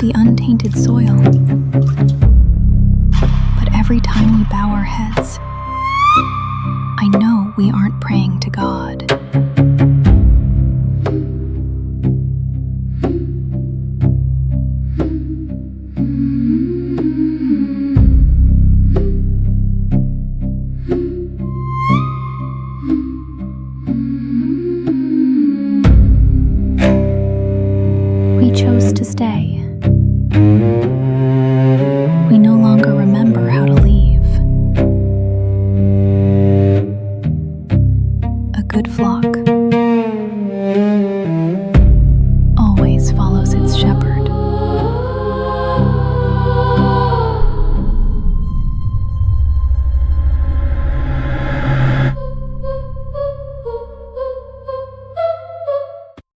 the untainted soil. But every time we bow our heads, I know we aren't praying to God. We chose to stay. We no longer remember how to leave.